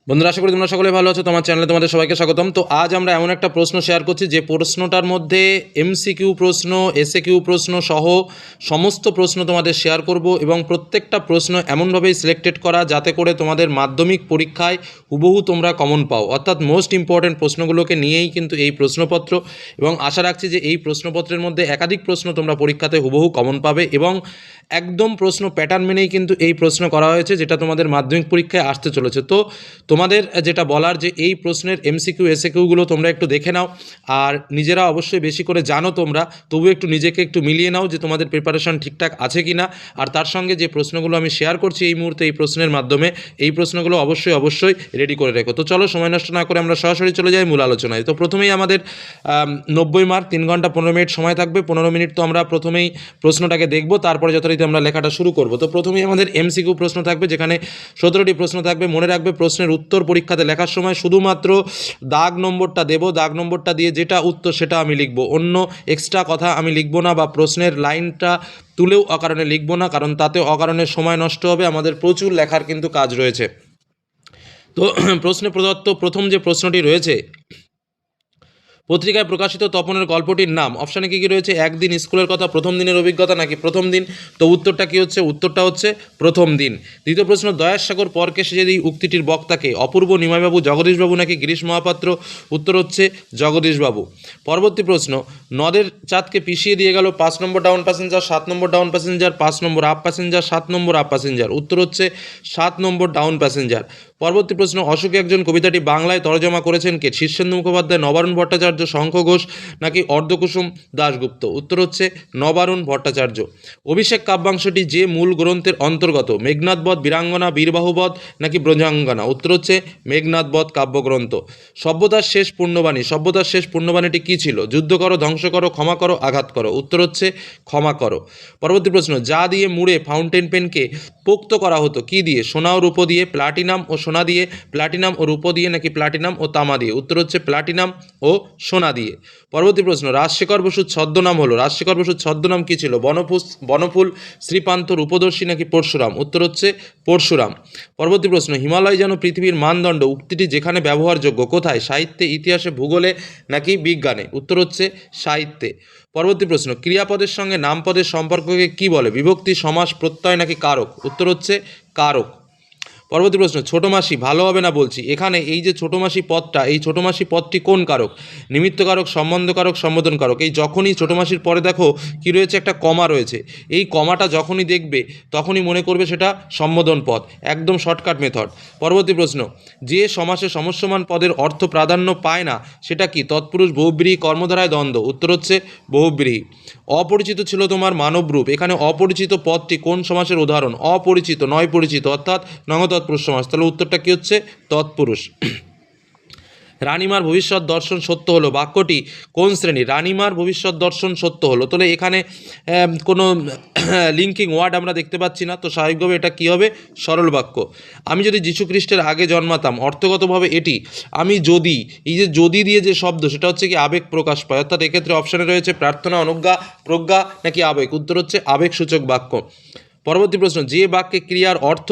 বন্ধুরা, আশা করি তোমরা সকলে ভালো আছো। তোমার চ্যানেলে তোমাদের সবাইকে স্বাগতম। তো আজ আমরা এমন একটা প্রশ্ন শেয়ার করছি যে প্রশ্নটার মধ্যে এমসিকিউ প্রশ্ন, এসএকিউ প্রশ্ন সহ সমস্ত প্রশ্ন তোমাদের শেয়ার করব এবং প্রত্যেকটা প্রশ্ন এমনভাবেই সিলেক্টেড করা যাতে করে তোমাদের মাধ্যমিক পরীক্ষায় হুবহু তোমরা কমন পাও, অর্থাৎ মোস্ট ইম্পর্ট্যান্ট প্রশ্নগুলোকে নিয়েই কিন্তু এই প্রশ্নপত্র। এবং আশা রাখছি যে এই প্রশ্নপত্রের মধ্যে একাধিক প্রশ্ন তোমরা পরীক্ষাতে হুবহু কমন পাবে এবং একদম প্রশ্ন প্যাটার্ন মেনেই কিন্তু এই প্রশ্ন করা হয়েছে যেটা তোমাদের মাধ্যমিক পরীক্ষায় আসতে চলেছে। তো তোমাদের যেটা বলার যে এই প্রশ্নের এমসিকিউ এসএকিউগুলো তোমরা একটু দেখে নাও, আর নিজেরা অবশ্যই বেশি করে জানো তোমরা, তবু একটু নিজেকে একটু মিলিয়ে নাও যে তোমাদের প্রিপারেশন ঠিকঠাক আছে কি না। আর তার সঙ্গে যে প্রশ্নগুলো আমি শেয়ার করছি এই মুহূর্তে এই প্রশ্নের মাধ্যমে, এই প্রশ্নগুলো অবশ্যই রেডি করে রেখো। তো চলো সময় নষ্ট না করে আমরা সরাসরি চলে যাই মূল আলোচনায়। তো প্রথমেই আমাদের 90 মার্ক, 3 ঘন্টা 15 মিনিট সময় থাকবে। 15 মিনিট তো আমরা প্রথমেই প্রশ্নটাকে দেখব, তারপরে যথারীতি আমরা লেখাটা শুরু করব। তো প্রথমেই আমাদের এমসিকিউ প্রশ্ন থাকবে, যেখানে 17টি প্রশ্ন থাকবে। মনে রাখবে প্রশ্নের উত্তর পরীক্ষাতে লেখার সময় শুধুমাত্র দাগ নম্বরটা দেব, দাগ নম্বরটা দিয়ে যেটা উত্তর সেটা আমি লিখব, অন্য এক্সট্রা কথা আমি লিখব না, বা প্রশ্নের লাইনটা তুলেও অকারণে লিখব না, কারণ তাতে অকারণে সময় নষ্ট হবে। আমাদের প্রচুর লেখার কিন্তু কাজ রয়েছে। তো প্রশ্নে প্রদত্ত প্রথম যে প্রশ্নটি রয়েছে, পত্রিকায় প্রকাশিত তপনের গল্পটির নাম। অপশানে কী কী রয়েছে? একদিন, স্কুলের কথা, প্রথম দিনের অভিজ্ঞতা, নাকি প্রথম দিন। তো উত্তরটা কী হচ্ছে? উত্তরটা হচ্ছে প্রথম দিন। দ্বিতীয় প্রশ্ন, দয়ার সাগর পরকে সেজে দিই উক্তিটির বক্তাকে। অপূর্ব, নিমাইবাবু, জগদীশবাবু নাকি গিরিশ মহাপাত্র। উত্তর হচ্ছে জগদীশবাবু। পরবর্তী প্রশ্ন, নদের চাঁদকে পিষিয়ে দিয়ে গেল 5 নম্বর ডাউন প্যাসেঞ্জার, 7 নম্বর ডাউন প্যাসেঞ্জার, 5 নম্বর আপ প্যাসেঞ্জার, 7 নম্বর আপ প্যাসেঞ্জার। উত্তর হচ্ছে 7 নম্বর ডাউন প্যাসেঞ্জার। পরবর্তী প্রশ্ন, অশোকে একজন কবিতাটি বাংলায় তর্জমা করেছেন কে? শীর্ষেন্দু মুখোপাধ্যায়, নবারুণ ভট্টাচার্য, শঙ্খ ঘোষ নাকি অর্ধকুসুম দাশগুপ্ত। উত্তর হচ্ছে নবারুণ ভট্টাচার্য। অভিষেক কাব্যাংশটি যে মূল গ্রন্থের অন্তর্গত? মেঘনাদবধ, বীরাঙ্গনা, বীরবাহুবধ নাকি ব্রজাঙ্গনা। উত্তর হচ্ছে মেঘনাদবধ কাব্যগ্রন্থ। সভ্যতার শেষ পূর্ণবাণী, সভ্যতার শেষ পূর্ণবাণীটি কী ছিল? যুদ্ধ করো, ধ্বংস করো, ক্ষমা করো, আঘাত করো। উত্তর হচ্ছে ক্ষমা করো। পরবর্তী প্রশ্ন, যা দিয়ে মুড়ে ফাউন্টেন পেনকে পোক্ত করা হতো, কি দিয়ে? সোনা ও রূপো দিয়ে, প্লাটিনাম ও সোনা দিয়ে, প্লাটিনাম ও রূপো দিয়ে নাকি প্লাটিনাম ও তামা দিয়ে। উত্তর হচ্ছে প্লাটিনাম ও সোনা দিয়ে। পরবর্তী প্রশ্ন, রাজশেখর বসুর ছদ্মনাম হলো, রাজশেখর বসুর ছদ্মনাম কী ছিল? বনফুল, শ্রীপান্থ, রূপদর্শী নাকি পরশুরাম। উত্তর হচ্ছে পরশুরাম। পরবর্তী প্রশ্ন, হিমালয় যেন পৃথিবীর মানদণ্ড উক্তিটি যেখানে ব্যবহারযোগ্য, কোথায়? সাহিত্যে, ইতিহাসে, ভূগোলে নাকি বিজ্ঞানে। উত্তর হচ্ছে সাহিত্যে। পরবর্তী প্রশ্ন, ক্রিয়াপদের সঙ্গে নামপদের সম্পর্ককে কী বলে? বিভক্তি, সমাস, প্রত্যয় নাকি কারক। উত্তর হচ্ছে কারক। পরবর্তী প্রশ্ন, ছোট মাসি ভালো হবে না বলছি, এখানে এই যে ছোট মাসি পদটা, এই ছোট মাসি পদটি কোন কারক? নিমিত্ত কারক, সম্বন্ধ কারক, সম্বোধন কারক। এই যখনই ছোট মাসির পরে দেখো কি রয়েছে, একটা কমা রয়েছে, এই কমাটা যখনই দেখবে তখনই মনে করবে সেটা সম্বোধন পদ, একদম শর্টকাট মেথড। পরবর্তী প্রশ্ন, যে সমাসে সমস্যমান পদের অর্থ প্রাধান্য পায় না সেটা কি? তৎপুরুষ, বহুব্রীহি, কর্মধারায় দ্বন্দ্ব। উত্তর হচ্ছে বহুব্রীহি। অপরিচিত ছিল তোমার মানবরূপ, এখানে অপরিচিত পদটি কোন সমাসের উদাহরণ? অপরিচিত নয় পরিচিত, অর্থাৎ নং তৎপুরুষ সমাস। তাহলে উত্তরটা কী হচ্ছে? তৎপুরুষ। রানিমার ভবিষ্যৎ দর্শন সত্য হলো, বাক্যটি কোন শ্রেণী? রানিমার ভবিষ্যৎ দর্শন সত্য হলো। তাহলে এখানে কোনো লিঙ্কিং ওয়ার্ড আমরা দেখতে পাচ্ছি না, তো স্বাভাবিকভাবে এটা কী হবে? সরল বাক্য। আমি যদি যীশুখ্রিস্টের আগে জন্মাতাম, অর্থগতভাবে এটি আমি যদি, এই যে যদি দিয়ে যে শব্দ সেটা হচ্ছে কি আবেগ প্রকাশ পায়, অর্থাৎ এক্ষেত্রে অপশানে রয়েছে প্রার্থনা, অনুজ্ঞা, প্রজ্ঞা নাকি আবেগ। উত্তর হচ্ছে আবেগসূচক বাক্য। পরবর্তী প্রশ্ন, যে বাক্যে ক্রিয়ার অর্থ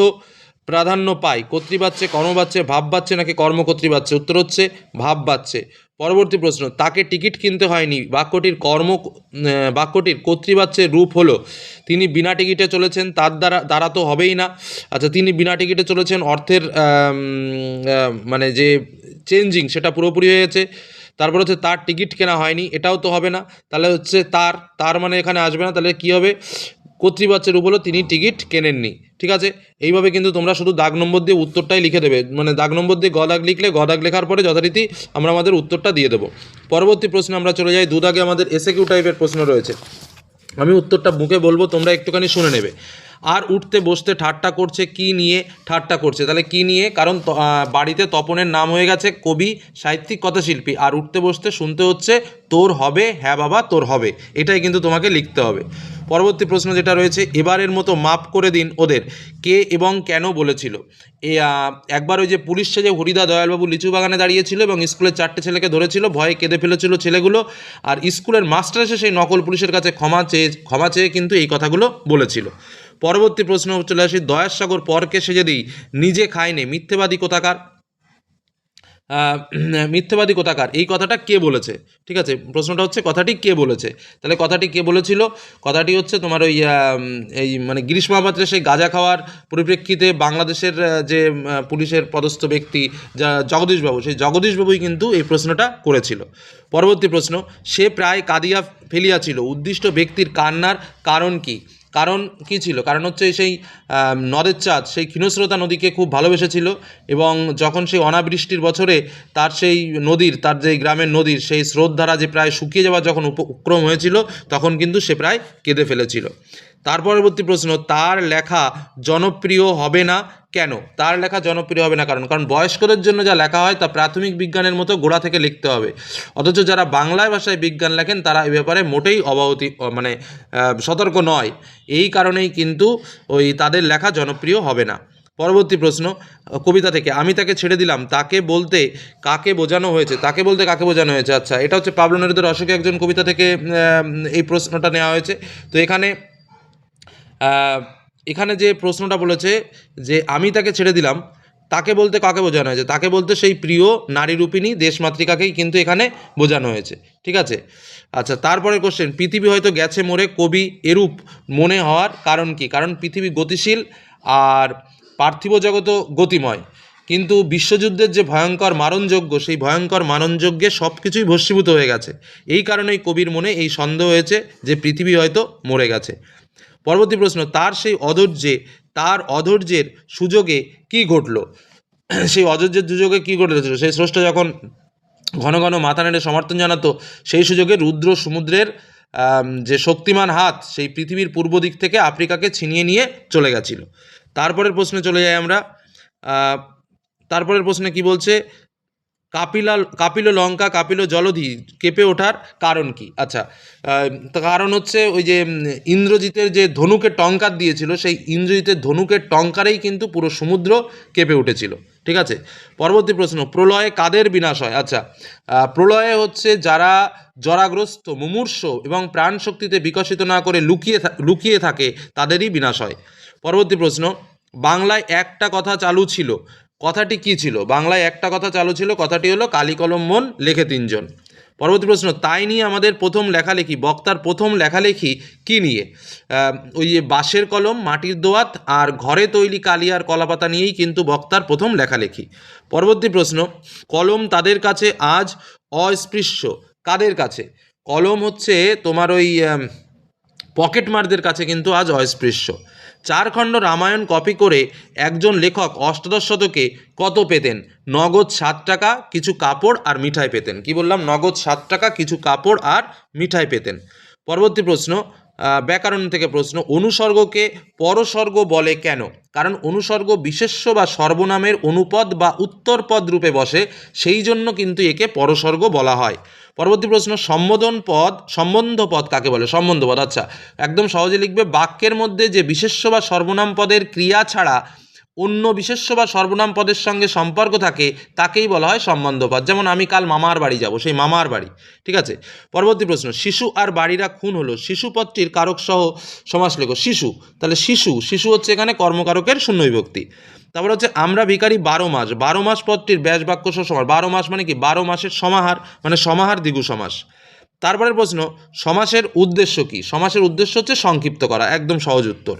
প্রাধান্য পায়, কর্তৃবাচ্যে, কর্মবাচ্যে, ভাববাচ্যে নাকি কর্মকর্তৃবাচ্যে। উত্তর হচ্ছে ভাববাচ্যে। পরবর্তী প্রশ্ন, তাকে টিকিট কিনতে হয়নি, বাক্যটির কর্তৃবাচ্যের রূপ হলো তিনি বিনা টিকিটে চলেছেন, তার দ্বারা তো হবেই না। আচ্ছা, তিনি বিনা টিকিটে চলেছেন অর্থের মানে যে চেঞ্জিং সেটা পুরোপুরি হয়ে গেছে। তারপর হচ্ছে তার টিকিট কেনা হয়নি, এটাও তো হবে না। তাহলে হচ্ছে তার মানে এখানে আসবে না, তাহলে কী হবে? কর্তৃবাচ্যের রূপ হলো তিনি টিকিট কেনেননি। ঠিক আছে, এইভাবে কিন্তু তোমরা শুধু দাগ নম্বর দিয়ে উত্তরটাই লিখে দেবে, মানে দাগ নম্বর দিয়ে গদাগ লিখলে গদাগ লেখার পরে যথারীতি আমরা আমাদের উত্তরটা দিয়ে দেবো। পরবর্তী প্রশ্নে আমরা চলে যাই। দুদাগে আমাদের এসএকিউ টাইপের প্রশ্ন রয়েছে, আমি উত্তরটা মুখে বলবো, তোমরা একটুখানি শুনে নেবে। আর উঠতে বসতে ঠাট্টা করছে, কি নিয়ে ঠাট্টা করছে? তাহলে কি নিয়ে? কারণ বাড়িতে তপনের নাম হয়ে গেছে কবি, সাহিত্যিক, কথাশিল্পী, আর উঠতে বসতে শুনতে হচ্ছে তোর হবে, হ্যাঁ বাবা তোর হবে, এটাই কিন্তু তোমাকে লিখতে হবে। পরবর্তী প্রশ্ন যেটা রয়েছে, এবারের মতো মাপ করে দিন ওদের, কে এবং কেন বলেছিল? একবার ওই যে পুলিশ সেজে হরিদা দয়ালবাবু লিচু বাগানে দাঁড়িয়েছিল এবং স্কুলের 4টে ছেলেকে ধরেছিল, ভয়ে কেঁদে ফেলেছিল ছেলেগুলো, আর স্কুলের মাস্টার এসে সেই নকল পুলিশের কাছে ক্ষমা চেয়ে কিন্তু এই কথাগুলো বলেছিল। পরবর্তী প্রশ্ন চলে আসি, দয়ার সাগর পরকে সেজে দিই নিজে খায়নি, মিথ্যেবাদী কোথাকার? আহ, মিথ্যাবাদী কোথাকার এই কথাটা কে বলেছে? ঠিক আছে, প্রশ্নটা হচ্ছে কথাটি কে বলেছে। তাহলে কথাটি কে বলেছিল? কথাটি হচ্ছে তোমার ওই এই মানে গিরিশ মহাপাত্রের সেই গাঁজা খাওয়ার পরিপ্রেক্ষিতে বাংলাদেশের যে পুলিশের পদস্থ ব্যক্তি যা জগদীশবাবু, সেই জগদীশবাবুই কিন্তু এই প্রশ্নটা করেছিল। পরবর্তী প্রশ্ন, সে প্রায় কাঁদিয়া ফেলিয়াছিল, উদ্দিষ্ট ব্যক্তির কান্নার কারণ কি? কারণ কী ছিল? কারণ হচ্ছে সেই নদের চাঁদ সেই ক্ষীণস্রোতা নদীকে খুব ভালোবেসেছিল, এবং যখন সেই অনাবৃষ্টির বছরে তার সেই নদীর, তার যে গ্রামের নদীর সেই স্রোতধারা যে প্রায় শুকিয়ে যাওয়ার যখন উপক্রম হয়েছিল, তখন কিন্তু সে প্রায় কেঁদে ফেলেছিল। তার পরবর্তী প্রশ্ন, তার লেখা জনপ্রিয় হবে না কেন? তার লেখা জনপ্রিয় হবে না কারণ বয়স্কদের জন্য যা লেখা হয় তা প্রাথমিক বিজ্ঞানের মতো গোড়া থেকে লিখতে হবে, অথচ যারা বাংলায় ভাষায় বিজ্ঞান লেখেন তারা এ ব্যাপারে মোটেই মানে সতর্ক নয়। এই কারণেই কিন্তু ওই তাদের লেখা জনপ্রিয় হবে না। পরবর্তী প্রশ্ন, কবিতা থেকে, আমি তাকে ছেড়ে দিলাম, তাকে বলতে কাকে বোঝানো হয়েছে? তাকে বলতে কাকে বোঝানো হয়েছে? আচ্ছা, এটা হচ্ছে পাবলো নেরুদার অশোকে একজন কবিতা থেকে এই প্রশ্নটা নেওয়া হয়েছে। তো এখানে যে প্রশ্নটা বলেছে যে আমি তাকে ছেড়ে দিলাম, তাকে বলতে কাকে বোঝানো হয়েছে? তাকে বলতে সেই প্রিয় নারীরূপিণী দেশমাতৃকাকেই কিন্তু এখানে বোঝানো হয়েছে। ঠিক আছে। আচ্ছা, তারপরে কোশ্চেন, পৃথিবী হয়তো গেছে মরে, কবি এরূপ মনে হওয়ার কারণ কি? কারণ পৃথিবী গতিশীল আর পার্থিব জগৎও গতিময়, কিন্তু বিশ্বযুদ্ধের যে ভয়ঙ্কর মারণযজ্ঞ, সেই ভয়ঙ্কর মারণযজ্ঞে সব কিছুই ভস্মীভূত হয়ে গেছে। এই কারণেই কবির মনে এই সন্দেহ হয়েছে যে পৃথিবী হয়তো মরে গেছে। পরবর্তী প্রশ্ন, তার অধৈর্যের সুযোগে কি ঘটল? সেই অধৈর্যের সুযোগে কি ঘটেছিল? সেই স্রষ্টা যখন ঘন ঘন মাথা নেড়ে সমর্থন জানাতো, সেই সুযোগে রুদ্র সমুদ্রের যে শক্তিমান হাত সেই পৃথিবীর পূর্ব দিক থেকে আফ্রিকাকে ছিনিয়ে নিয়ে চলে গেছিল। তারপরের প্রশ্নে চলে যাই আমরা। তারপরের প্রশ্নে কি বলছে? কাপিল লঙ্কা, কাপিল জলধি কেঁপে ওঠার কারণ কি? আচ্ছা, কারণ হচ্ছে ওই যে ইন্দ্রজিতের যে ধনুকের টঙ্কার দিয়েছিল, সেই ইন্দ্রজিতের ধনুকের টঙ্কারেই কিন্তু পুরো সমুদ্র কেঁপে উঠেছিল। ঠিক আছে। পরবর্তী প্রশ্ন, প্রলয়ে কাদের বিনাশ হয়? আচ্ছা, প্রলয়ে হচ্ছে যারা জরাগ্রস্ত, মুমূর্ষ এবং প্রাণ শক্তিতে বিকশিত না করে লুকিয়ে থাকে তাদেরই বিনাশ হয়। পরবর্তী প্রশ্ন, বাংলায় একটা কথা চালু ছিল, কথাটি কি ছিল? বাংলায় একটা কথা চালু ছিল, কথাটি হলো কালি কলম মন লেখে তিনজন। পরবর্তী প্রশ্ন, তাই নিয়ে আমাদের প্রথম লেখালেখি, বক্তার প্রথম লেখালেখি কি নিয়ে? ওই যে বাঁশের কলম, মাটির দোয়াত আর ঘরে তৈরি কালি আর কলাপাতা নিয়েই কিন্তু বক্তার প্রথম লেখালেখি। পরবর্তী প্রশ্ন, কলম তাদের কাছে আজ অস্পৃশ্য, কাদের কাছে? কলম হচ্ছে তোমার ওই পকেটমারদের কাছে কিন্তু আজ অস্পৃশ্য। 4 খণ্ড রামায়ণ কপি করে একজন লেখক অষ্টাদশ শতকে কত পেতেন? নগদ 7 টাকা, কিছু কাপড় আর মিঠাই পেতেন। কি বললাম? নগদ 7 টাকা, কিছু কাপড় আর মিঠাই পেতেন। পরবর্তী প্রশ্ন, ব্যাকরণ থেকে প্রশ্ন, অনুসর্গকে পরসর্গ বলে কেন? কারণ অনুসর্গ বিশেষ্য বা সর্বনামের অনুপদ বা উত্তরপদ রূপে বসে, সেই জন্য কিন্তু একে পরসর্গ বলা হয়। পরবর্তী প্রশ্ন, সম্বন্ধ পদ কাকে বলে? সম্বন্ধ পদ, আচ্ছা একদম সহজে লিখবে, বাক্যের মধ্যে যে বিশেষ্য বা সর্বনাম পদের ক্রিয়া ছাড়া অন্য বিশেষ্য বা সর্বনাম পদের সঙ্গে সম্পর্ক থাকে তাকেই বলা হয় সম্বন্ধ পদ। যেমন আমি কাল মামার বাড়ি যাব, সেই মামার বাড়ি। ঠিক আছে। পরবর্তী প্রশ্ন, শিশু আর বাড়িরা খুন হলো, শিশু পদটির কারক সহ সমাস লেখো। শিশু, তাহলে শিশু হচ্ছে এখানে কর্মকারকের শূন্য বিভক্তি। তারপর হচ্ছে আমরা ভিখারি 12 মাস, 12 মাস পদটির ব্যাস বাক্য সহ সমাস। 12 মাস মানে কি? 12 মাসের সমাহার, মানে সমাহার দ্বিগু সমাস। তারপরের প্রশ্ন, সমাসের উদ্দেশ্য কি? সমাসের উদ্দেশ্য হচ্ছে সংক্ষিপ্ত করা, একদম সহজ উত্তর।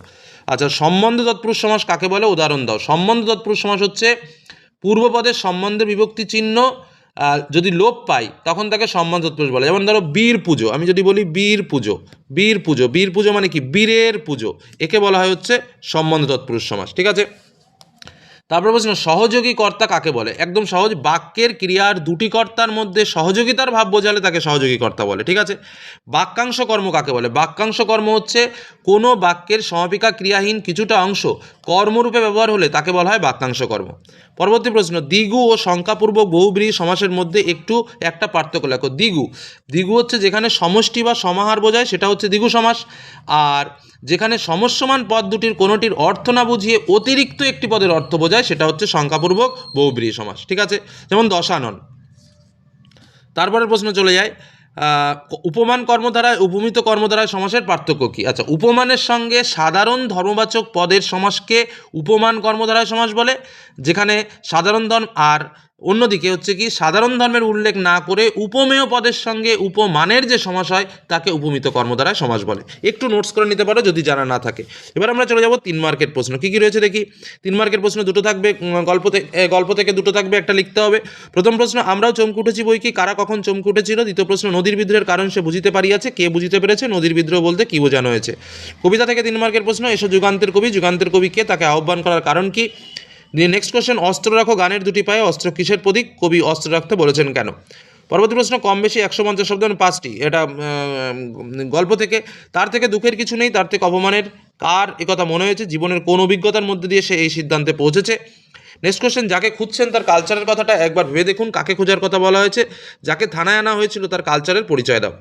আচ্ছা, সম্বন্ধ তৎপুরুষ সমাস কাকে বলে? উদাহরণ দাও। সম্বন্ধ তৎপুরুষ সমাস হচ্ছে পূর্বপদের সম্বন্ধের বিভক্তি চিহ্ন যদি লোপ পাই তখন তাকে সম্বন্ধ তৎপুরুষ বলে। যেমন ধরো বীর পুজো, আমি যদি বলি বীর পুজো মানে কি? বীরের পুজো, একে বলা হয় হচ্ছে সম্বন্ধ তৎপুরুষ সমাস। ঠিক আছে। তারপর প্রশ্ন, সহযোগী কর্তা কাকে বলে? একদম সহজ, বাক্যের ক্রিয়ার দুটি কর্তার মধ্যে সহযোগিতার ভাব বোঝালে তাকে সহযোগী কর্তা বলে। ঠিক আছে। বাক্যাংশ কর্ম কাকে বলে? বাক্যাংশ কর্ম হচ্ছে কোনো বাক্যের সমাপিকা ক্রিয়াহীন কিছুটা অংশ কর্মরূপে ব্যবহার হলে তাকে বলা হয় বাক্যাংশ কর্ম। পরবর্তী প্রশ্ন, দ্বিগু ও সংখ্যাপূর্বক বহুব্রীহি সমাসের মধ্যে একটা পার্থক্য লেখো। দ্বিগু হচ্ছে যেখানে সমষ্টি বা সমাহার বোঝায়, সেটা হচ্ছে দ্বিগু সমাস। আর যেখানে সমস্যমান পদ দুটির কোনোটির অর্থ না বুঝিয়ে অতিরিক্ত একটি পদের অর্থ বোঝায়, সেটা হচ্ছে সংখ্যাপূর্বক বহুব্রীহি সমাস। ঠিক আছে। যেমন দশানন। তারপরের প্রশ্ন চলে যায়, উপমান কর্মধারায় উপমিত কর্মধারায় সমাসের পার্থক্য কী? আচ্ছা, উপমানের সঙ্গে সাধারণ ধর্মবাচক পদের সমাসকে উপমান কর্মধারায় সমাস বলে, যেখানে সাধারণ ধর্ম আর অন্যদিকে হচ্ছে কি সাধারণ ধর্মের উল্লেখ না করে উপমেয় পদের সঙ্গে উপমানের যে সমাস হয় তাকে উপমিত কর্ম দ্বারা সমাস বলে। একটু নোটস করে নিতে পারো যদি জানা না থাকে। এবার আমরা চলে যাব 3 মার্কের প্রশ্ন। কী কী রয়েছে দেখি। 3 মার্কের প্রশ্ন দুটো থাকবে, গল্প থেকে দুটো থাকবে, একটা লিখতে হবে। প্রথম প্রশ্ন, আমরাও চমকে উঠেছি বই কি, কারা কখন চমকে উঠেছিল। দ্বিতীয় প্রশ্ন, নদীর বিদ্রোহের কারণ সে বুঝিতে পারিয়াছে, কে বুঝিতে পেরেছে, নদীর বিদ্রোহ বলতে কী বোঝানো হয়েছে। কবিতা থেকে 3 মার্কের প্রশ্ন, এসো যুগান্তের কবি, যুগান্তের কবি কে, তাকে আহ্বান করার কারণ কি। নেক্সট কোশ্চেন, অস্ত্র রাখো গানের দুটি পায়ে, অস্ত্র কিসের প্রতীক, কবি অস্ত্র রাখতে বলেছেন কেন। পরবর্তী প্রশ্ন, কম বেশি 150 শব্দ 5টি, এটা গল্প থেকে। তার থেকে দুঃখের কিছু নেই, তার থেকে অপমানের, কার একথা মনে হয়েছে, জীবনের কোন অভিজ্ঞতার মধ্যে দিয়ে সে এই সিদ্ধান্তে পৌঁছেছে। নেক্সট কোশ্চেন, যাকে খুঁজছেন তার কালচারের কথাটা একবার ভেবে দেখুন, কাকে খোঁজার কথা বলা হয়েছে, যাকে থানায় আনা হয়েছিল তার কালচারের পরিচয় দাও।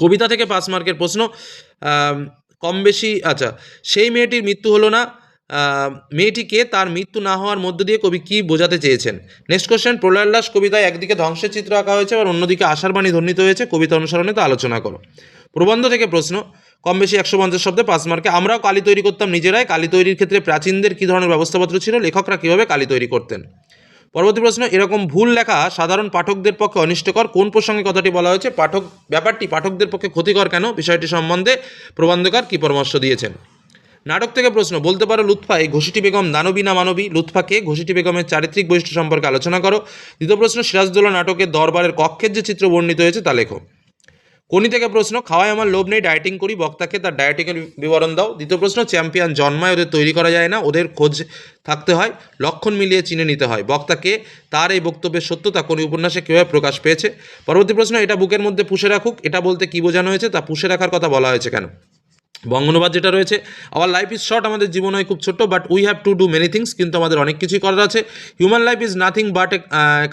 কবিতা থেকে 5 মার্কের প্রশ্ন, কম বেশি, আচ্ছা, সেই মেয়েটির মৃত্যু হলো না, মেয়েটিকে, তার মৃত্যু না হওয়ার মধ্য দিয়ে কবি কী বোঝাতে চেয়েছেন। নেক্সট কোশ্চেন, প্রলয়োল্লাস কবিতায় একদিকে ধ্বংসের চিত্র আঁকা হয়েছে আর অন্যদিকে আশার বাণী ধ্বনিত হয়েছে, কবিতা অনুসরণে তা আলোচনা করো। প্রবন্ধ থেকে প্রশ্ন, কম বেশি 150 শব্দে 5 মার্কে, আমরাও কালি তৈরি করতাম নিজেরাই, কালি তৈরির ক্ষেত্রে প্রাচীনদের কী ধরনের ব্যবস্থাপত্র ছিল, লেখকরা কীভাবে কালি তৈরি করতেন। পরবর্তী প্রশ্ন, এরকম ভুল লেখা সাধারণ পাঠকদের পক্ষে অনিষ্টকর, কোন প্রসঙ্গে কথাটি বলা হয়েছে, ব্যাপারটি পাঠকদের পক্ষে ক্ষতিকর কেন, বিষয়টি সম্বন্ধে প্রবন্ধকার কী পরামর্শ দিয়েছেন। নাটক থেকে প্রশ্ন, বলতে পারো লুৎফা এই ঘসিটি বেগম দানবী না মানবী, লুৎফা কে, ঘসিটি বেগমের চারিত্রিক বৈশিষ্ট্য সম্পর্কে আলোচনা করো। দ্বিতীয় প্রশ্ন, সিরাজদৌল্লা নাটকের দরবারের কক্ষের যে চিত্র বর্ণিত হয়েছে তা লেখো। কোনি থেকে প্রশ্ন, খাওয়ায় আমার লোভ নেই, ডায়েটিং করি, বক্তাকে তার ডায়েটিংয়ের বিবরণ দাও। দ্বিতীয় প্রশ্ন, চ্যাম্পিয়ন জন্মায়, ওদের তৈরি করা যায় না, ওদের খোঁজ থাকতে হয়, লক্ষণ মিলিয়ে চিনে নিতে হয়, বক্তাকে, তার এই বক্তব্যের সত্যতা কোন উপন্যাসে কীভাবে প্রকাশ পেয়েছে। পরবর্তী প্রশ্ন, এটা বুকের মধ্যে পুষে রাখুক, এটা বলতে কী বোঝানো হয়েছে, তা পুষে রাখার কথা বলা হয়েছে কেন। বঙ্গানুবাদ যেটা রয়েছে, আওয়ার লাইফ ইজ শর্ট, আমাদের জীবন হয় খুব ছোট্ট, but we have to do many things, কিন্তু আমাদের অনেক কিছুই করার আছে। Human life is nothing but a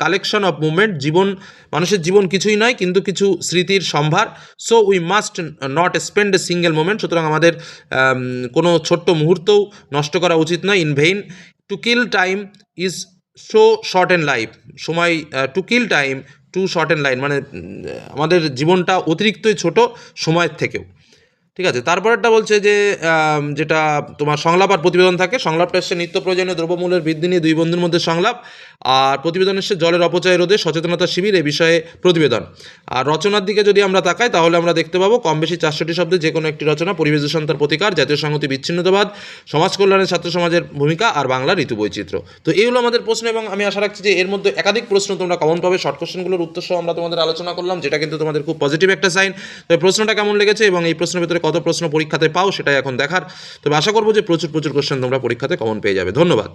collection of movement, মানুষের জীবন কিছুই নয় কিন্তু কিছু স্মৃতির সম্ভার। So we must not spend a single moment, সুতরাং আমাদের কোনো ছোট্ট মুহূর্তও নষ্ট করা উচিত নয়। In vain to kill time is so short and life, সময় to kill time too short and line, মানে আমাদের জীবনটা অতিরিক্তই ছোট সময়ের থেকেও। ঠিক আছে, তারপরেরটা বলছে যে যেটা তোমার সংলাপ আর প্রতিবেদন থাকে, সংলাপটা এসছে নিত্য প্রয়োজনীয় দ্রব্যমূল্যের বৃদ্ধি নিয়ে দুই বন্ধুর মধ্যে সংলাপ, আর প্রতিবেদন এসছে জলের অপচয় রোধে সচেতনতা শিবির, এ বিষয়ে প্রতিবেদন। আর রচনার দিকে যদি আমরা তাকাই তাহলে আমরা দেখতে পাবো কম বেশি 400টি শব্দে যে কোনো একটি রচনা, পরিবেশ দূষণ তার প্রতিকার, জাতীয় সংহতি বিচ্ছিন্নতাবাদ, সমাজ কল্যাণে ছাত্র সমাজের ভূমিকা, আর বাংলা ঋতু বৈচিত্র্য। তো এই হলো আমাদের প্রশ্ন, এবং আমি আশা রাখছি যে এর মধ্যে একাধিক প্রশ্ন তোমরা কমন পাবে। শর্ট কোশ্চেনগুলোর উত্তর সহ আমরা তোমাদের আলোচনা করলাম, যেটা কিন্তু তোমাদের খুব পজিটিভ একটা সাইন। তবে প্রশ্নটা কেমন লেগেছে এবং এই প্রশ্নের ভিতরে কত প্রশ্ন পরীক্ষাতে পাও সেটাই এখন দেখার। তবে আশা করবো যে প্রচুর কোশ্চেন তোমরা পরীক্ষাতে কমন পেয়ে যাবে। ধন্যবাদ।